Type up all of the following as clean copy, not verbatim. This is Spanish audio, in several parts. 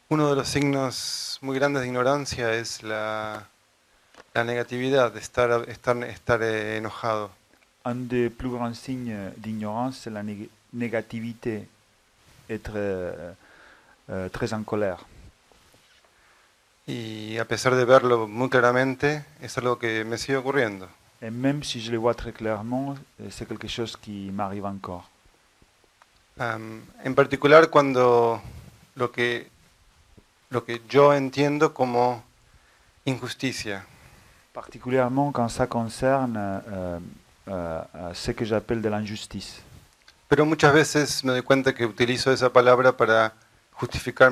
Uno de los signos muy grandes de ignorancia es la negatividad, de estar enojado. Un des plus grands signes d'ignorance, c'est la négativité, être très en colère. Y a pesar de verlo muy claramente, es algo que me sigue ocurriendo. Et même si je le vois très clairement, c'est quelque chose qui m'arrive encore. En particular cuando lo que, lo que yo entiendo como injusticia. Particulièrement quand ça concerne ce que j'appelle de l'injustice. Pero muchas veces me doy cuenta que utilizo esa palabra para justificar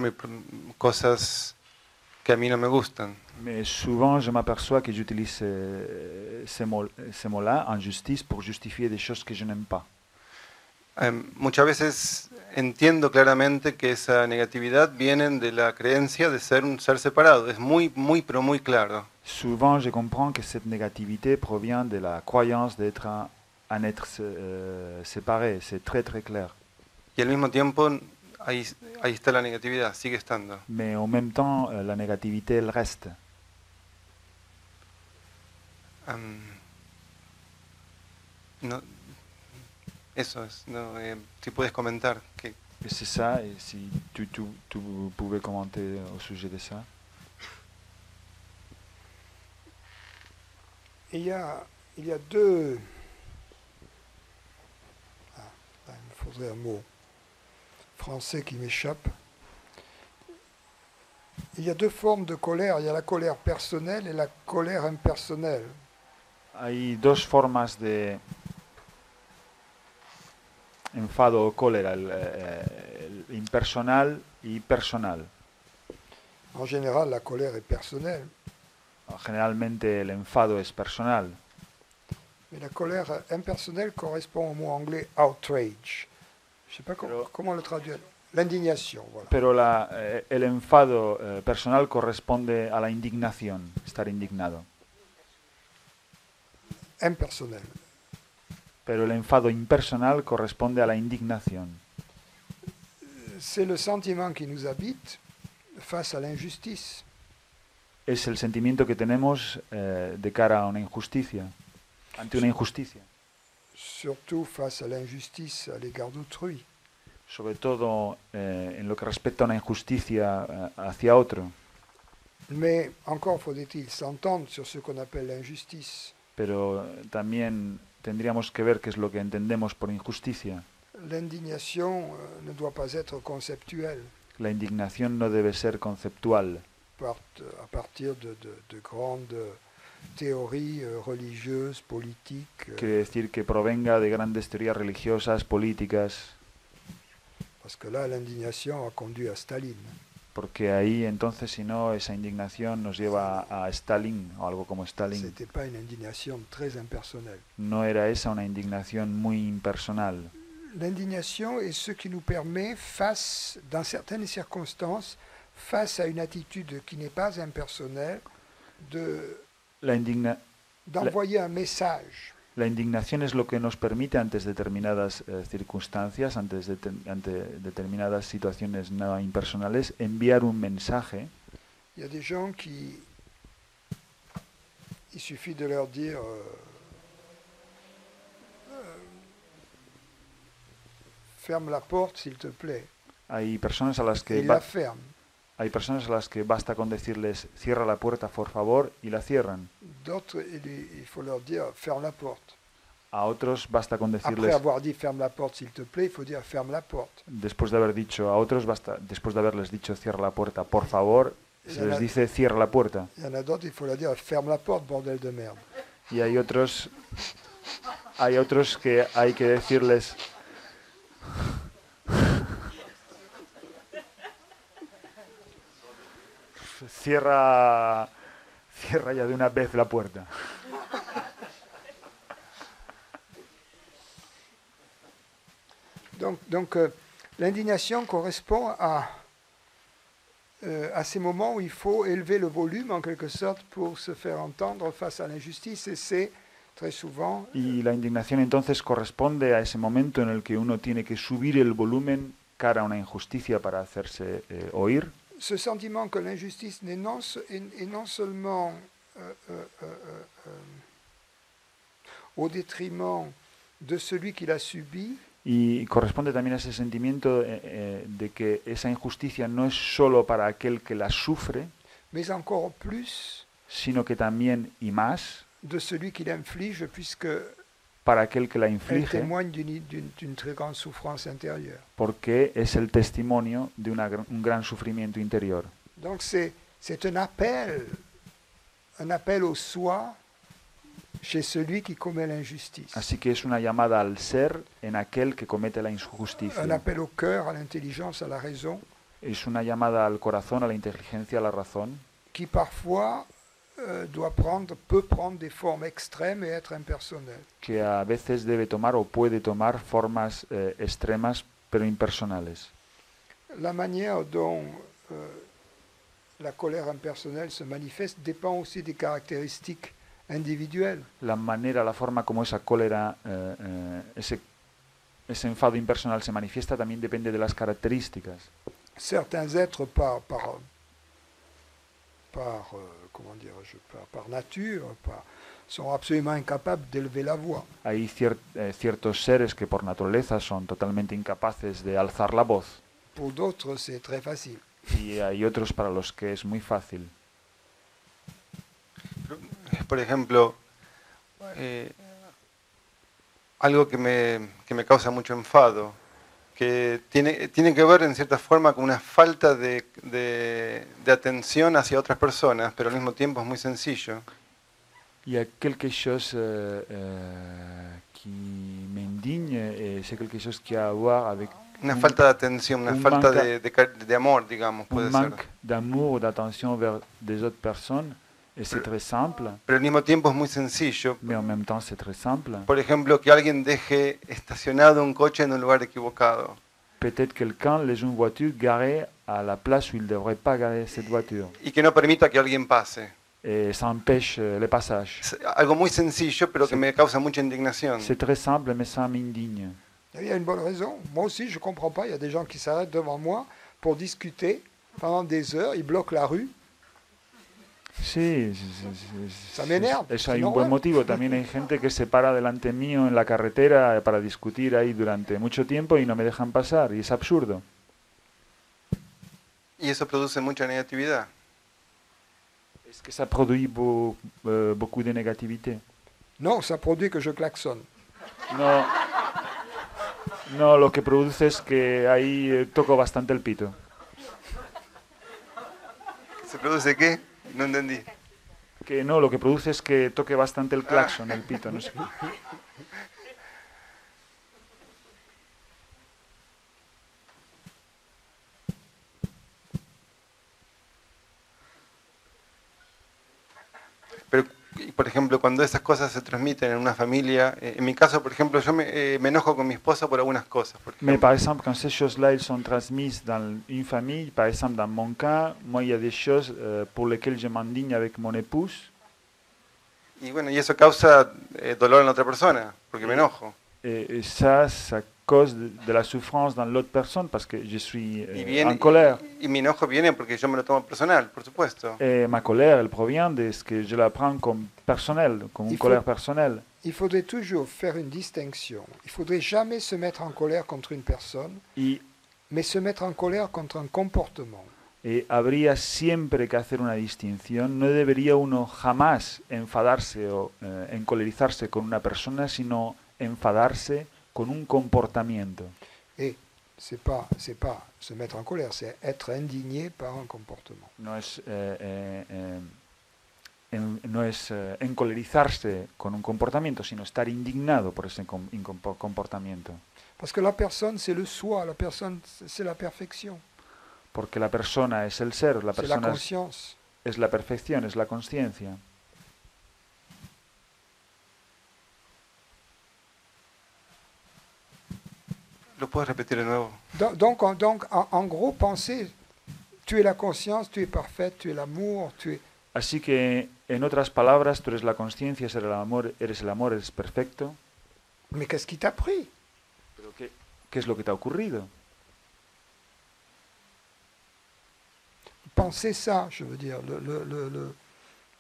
cosas que a mí no me gustan. Mais souvent, je m'aperçois que j'utilise ces mots-là, injustice, pour justifier des choses que je n'aime pas. Muchas veces entiendo claramente que esa negatividad viene de la creencia de ser un ser separado. Es pero muy claro. Souvent, je comprends que cette négativité provient de la croyance d'être un être séparé. C'est très très clair. Y al mismo tiempo, ahí está la negatividad, sigue estando. Mais en même temps, la négativité, elle reste. Um, no, eso es, no, si puedes comentar. Et c'est ça, et si tu pouvais commenter au sujet de ça. Il y a deux... Ah, là, il me faudrait un mot français qui m'échappe. Il y a deux formes de colère. Il y a la colère personnelle et la colère impersonnelle. Hay dos formas de enfado o cólera, el impersonal y personal. En général, la colère est personnelle. Generalmente el enfado es personal. Mais la colère impersonnelle correspond au mot anglais outrage. Je ne sais pas comment le traduire. L'indignation, voilà. Pero el enfado personal corresponde a la indignación, estar indignado. Impersonnel. Pero el enfado impersonal corresponde a la indignación. C'est le sentiment qui nous habite face à l'injustice. Es el sentimiento que tenemos de cara a una injusticia, ante una injusticia. Surtout face à l'injustice à l'égard d'autrui. Sobre todo en lo que respecta a una injusticia hacia otro. Mais encore faudrait-il s'entendre sur ce qu'on appelle l'injustice. Pero también tendríamos que ver qué es lo que entendemos por injusticia. L'indignation ne doit pas être conceptuelle. La indignación no debe ser conceptual. À partir de grandes théories religieuses, politiques. Quiere decir que provenga de grandes teorías religiosas, políticas. Parce que là, l'indignation a conduit à Staline. Porque ahí entonces, si no, esa indignación nos lleva a Stalin o algo como Stalin. C'était pas une indignation très impersonnelle. No era esa una indignación muy impersonal. L'indignation est ce qui nous permet, dans certaines circonstances, face à une attitude qui n'est pas impersonnelle, d'envoyer un message. La indignación es lo que nos permite, ante determinadas circunstancias, ante determinadas situaciones no impersonales, enviar un mensaje. Il y a des gens qui, il suffit de leur dire ferme la porte s'il te plaît. Hay personas a las que la ferment. Hay personas a las que basta con decirles cierra la puerta por favor y la cierran. D'autres, il faut leur dire ferme la porte. A otros basta con decirles. Après avoir dit ferme la porte s'il te plaît, il faut dire ferme la porte. Después de haber dicho a otros basta, después de haberles dicho cierra la puerta por favor, se les dice cierra la puerta. Il y en a d'autres, il faut leur dire ferme la porte bordel de merde. Y hay otros que hay que decirles cierra ya de una vez la puerta. Donc l'indignation correspond à ces moments où il faut élever le volume en quelque sorte pour se faire entendre face à l'injustice, et c'est très souvent... Y la indignación entonces corresponde a ese momento en el que uno tiene que subir el volumen cara a una injusticia para hacerse oír. ce sentiment que l'injustice n'est non seulement au détriment de celui qui l'a subi, Y corresponde también a ese sentimiento de que esa injusticia no es solo para aquel que la sufre, mais encore plus sino que también y más de celui qui l'inflige, puisque para aquel que la elle inflige, témoigne d'une très grande souffrance intérieure. porque es el testimonio de un gran sufrimiento interior. Donc c'est un appel au soi chez celui qui commet l'injustice. Así que es una llamada al ser en aquel que comete la Un injusticia. appel au cœur, à l'intelligence, à la raison, Es una llamada al corazón, a la inteligencia, a la razón, qui parfois peut prendre des formes extrêmes et être impersonnel. que a veces debe tomar o puede tomar formas extremas pero impersonales. La manière dont la colère impersonnelle se manifeste dépend aussi des caractéristiques individuelles. La manera, la forma como esa cólera, ese enfado impersonal se manifiesta también depende de las características. Certains êtres comment dirais-je, par nature, sont absolument incapables d'élever la voix. Hay ciertos seres que por naturaleza son totalmente incapaces de alzar la voz Pour d'autres, c'est très facile. y hay otros para los que es muy fácil. Por ejemplo, algo que me causa mucho enfado, que tiene que ver en cierta forma con una falta de atención hacia otras personas, pero al mismo tiempo es muy sencillo. Il y a quelque chose qui m'indigne, c'est quelque chose qui a à voir avec Una falta de atención, una un falta manca- de amor, digamos, un puede ser. manque d'amour, d'attention vers des autres personnes. Et c'est très simple, Pero al mismo tiempo es muy sencillo. mais en même temps c'est très simple. Por ejemplo, que alguien deje estacionado un coche en un lugar equivocado. Peut-être quelqu'un laisse une voiture garée à la place où il ne devrait pas garer cette voiture. Y que no permita que alguien pase. Et ça empêche le passage. Es algo muy sencillo, pero que me causa mucha indignación. C'est très simple, mais ça m'indigne. Il y a une bonne raison. Moi aussi, je ne comprends pas. Il y a des gens qui s'arrêtent devant moi pour discuter pendant des heures. Ils bloquent la rue. Sí, Ça m'énerve, eso c'est hay un normal. buen motivo. También hay gente que se para delante mío en la carretera para discutir ahí durante mucho tiempo y no me dejan pasar. Y es absurdo. Y eso produce mucha negatividad. Est-ce que ça produit beaucoup de négativité? Non, ça produit que je klaxonne. No, no, lo que produce es que ahí toco bastante el pito. ¿Se produce qué? No entendí. Que no, lo que produce es que toque bastante el claxon, el pito, no sé. Pero, por ejemplo, cuando esas cosas se transmiten en una familia, en mi caso, por ejemplo, yo me enojo con mi esposa por algunas cosas. Por Mais ejemplo. par exemple, quand ces choses-là elles sont transmises dans une famille, par exemple dans mon cas, moi il y a des choses pour lesquelles je m'indigne avec mon épouse, Y bueno, y eso causa dolor en la otra persona, porque me enojo. et ça cause de la souffrance dans l'autre personne parce que je suis Y, viene, en colère. y mi enojo viene porque yo me lo tomo personal, por supuesto. Et ma colère, elle provient de ce que je la prends comme personnelle, comme une Il faut- colère personnelle. Il faudrait toujours faire une distinction. Il ne faudrait jamais se mettre en colère contre une personne, Y mais se mettre en colère contre un comportement. habría siempre que hacer una distinción. No debería uno jamás enfadarse o encolerizarse con una persona, sino enfadarse con un comportamiento. Et c'est pas se mettre en colère, c'est être indigné par un comportement. No es, encolerizarse con un comportamiento, sino estar indignado por ese comportamiento. Parce que la personne, c'est le soi, la personne, c'est la perfection, Porque la persona es el ser, la c'est la persona conscience. es la perfección, es la conciencia. ¿Lo puedes repetir de nuevo? Donc, en gros, pensez, tu es la conscience, tu es parfaite, tu es l'amour, tu es... Así que, en otras palabras, tú eres la conciencia, eres el amor, eres perfecto. Mais qu'est-ce qui t'a pris? Pero ¿qué es lo que te ha ocurrido? penser ça, je veux dire.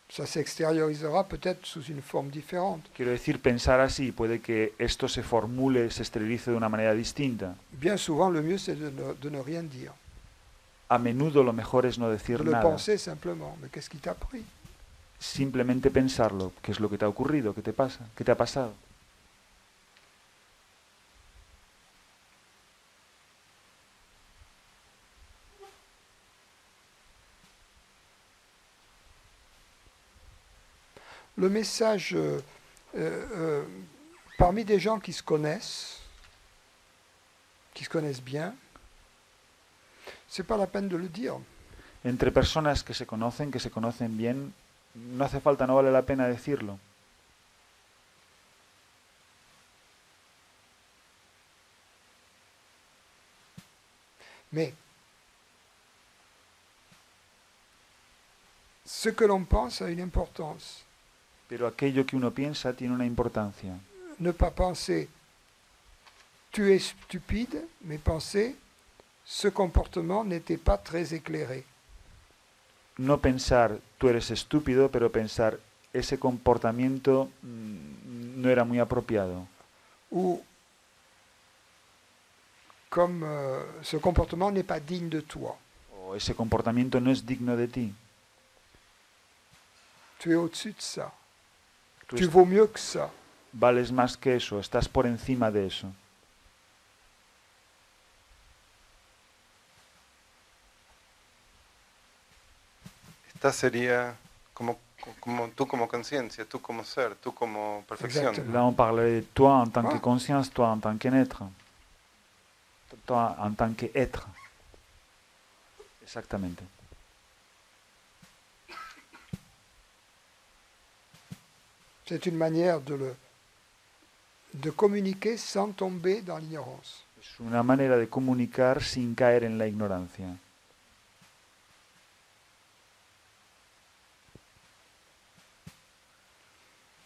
Ça s'extériorisera peut-être sous une forme différente. Quiero decir, pensar así, puede que esto se formule, se exteriorice de una manera distinta. Bien souvent, le mieux, c'est de ne rien dire. A menudo lo mejor es no De decir le nada. penser simplement. Mais qu'est-ce qui t'a pris? Simplemente pensarlo. ¿Qué es lo que te ha ocurrido? ¿Qué te pasa? ¿Qué te ha pasado? Le message, parmi des gens qui se connaissent bien, c'est pas la peine de le dire. Entre personas que se conocen bien, no hace falta, no vale la pena decirlo. Mais ce que l'on pense a une importance. Pero aquello que uno piensa tiene una importancia. Ne pas penser tu es stupide, mais penser ce comportement n'était pas très éclairé. No pensar tú eres estúpido, pero pensar ese comportamiento no era muy apropiado. Ou comme ce comportement n'est pas digne de toi. O ese comportamiento no es digno de ti. Tu es au-dessus de ça. Tú Tu vaux mieux que ça. vales más que eso, estás por encima de eso. Esta sería como tú como conciencia, tú como ser, tú como perfección. Exactement. Là, on parlait de toi en tant que Ouais. conscience, toi en tant qu'être. Toi en tant qu'être. Exactamente. C'est une manière de communiquer sans tomber dans l'ignorance. Es una manera de comunicar sin caer en la ignorancia.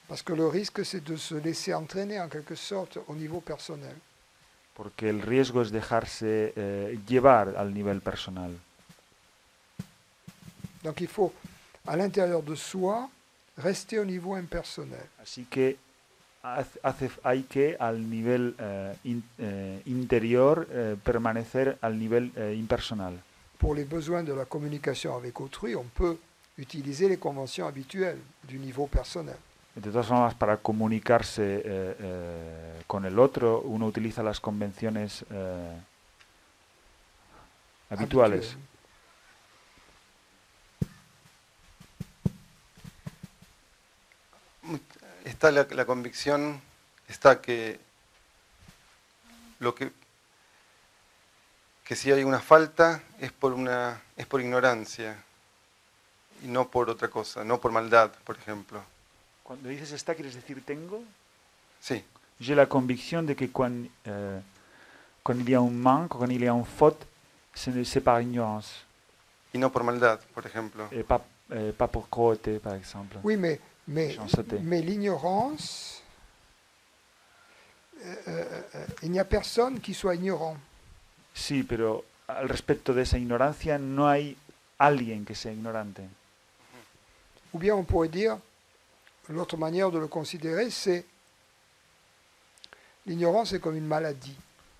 Parce que le risque, c'est de se laisser entraîner en quelque sorte au niveau personnel. Porque el riesgo es dejarse llevar al nivel personal. Donc il faut, à l'intérieur de soi, rester au niveau impersonnel. Así que hay que al nivel interior permanecer al nivel impersonal. Pour les besoins de la communication avec autrui, on peut utiliser les conventions habituelles du niveau personnel. De todas formas, para comunicarse con el otro, uno utiliza las convenciones habituales. Está la convicción, está que que si hay una falta es por ignorancia y no por otra cosa, no por maldad, por ejemplo. Cuando dices está, ¿quieres decir tengo? Sí. J'ai la conviction de que quand il y a un manque, quand il y a une faute, c'est par ignorance. Y no por maldad, por ejemplo. Et pas pour cruauté, par exemple. Oui, mais Méchanceté. l'ignorance, il n'y a personne qui soit ignorant. Sí, pero al respecto de esa ignorancia no hay alguien que sea ignorante. Ou bien on pourrait dire, l'autre manière de le considérer, c'est l'ignorance est comme une maladie.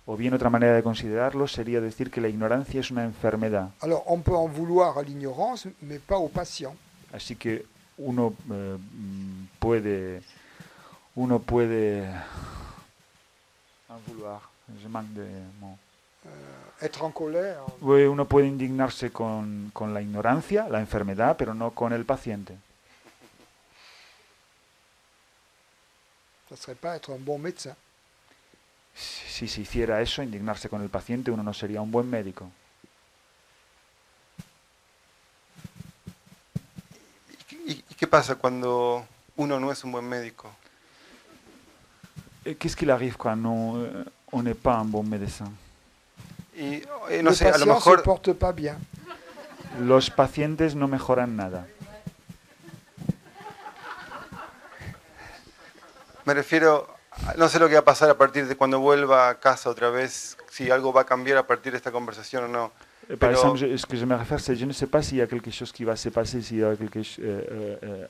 O bien otra manera de considerarlo sería decir que la ignorancia es una enfermedad. Alors on peut en vouloir à l'ignorance, mais pas au patient. Así que uno puede en vouloir, je manque de mots. Être en colère, Uno puede indignarse con la ignorancia, la enfermedad, pero no con el paciente. ça ne serait pas être un bon médecin. Si se hiciera eso, indignarse con el paciente, uno no sería un buen médico. ¿Y qué pasa cuando uno no es un buen médico? Qu'est-ce qu'il arrive quand on n'est pas un bon médecin? Y no Le sé, a lo patient ne se mejor porte pas bien. Los pacientes no mejoran nada. me refiero, no sé lo que va a pasar a partir de cuando vuelva a casa otra vez, si algo va a cambiar a partir de esta conversación o no. Par Pero- exemple, ce que je me réfère, c'est je ne sais pas s'il y a quelque chose qui va se passer, s'il y a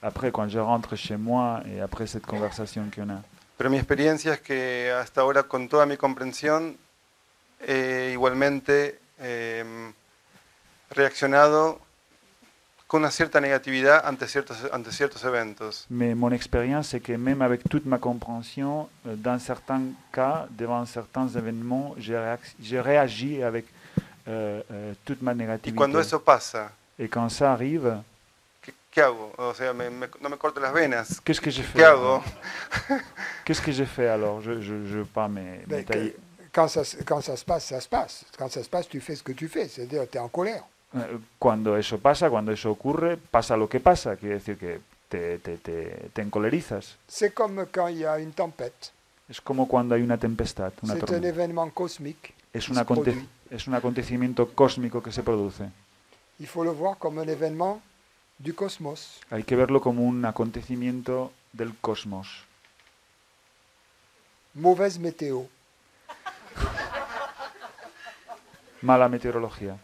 après, quand je rentre chez moi et après cette conversation qu'on a. Pero mi experiencia es que hasta ahora, con toda mi comprensión, he igualmente reaccionado con una cierta negatividad ante ciertos eventos. Mais mon expérience, c'est que même avec toute ma compréhension, dans certains cas, devant certains événements, j'ai réagi avec toute ma Y négativité. cuando eso pasa, Et quand ça arrive, ¿qué hago? O sea, no me corto las venas. qu'est-ce que je fais ¿Qué hago? Qu'est-ce que je fais alors? Je veux pas m'étayer. Quand ça se passe, ça se passe. Quand ça se passe, tu fais ce que tu fais, c'est-à-dire tu es en colère. Cuando eso pasa, cuando eso ocurre, pasa lo que pasa. Quiere decir que te encolerizas. C'est comme quand il y a une tempête. Es como cuando hay una tempestad, una C'est un tormenta. événement cosmique. Es qui un, se aconte- produit. es un acontecimiento cósmico que se produce. Il faut le voir comme un événement du cosmos. Hay que verlo como un acontecimiento del cosmos. Mauvaise météo. Mala meteorología.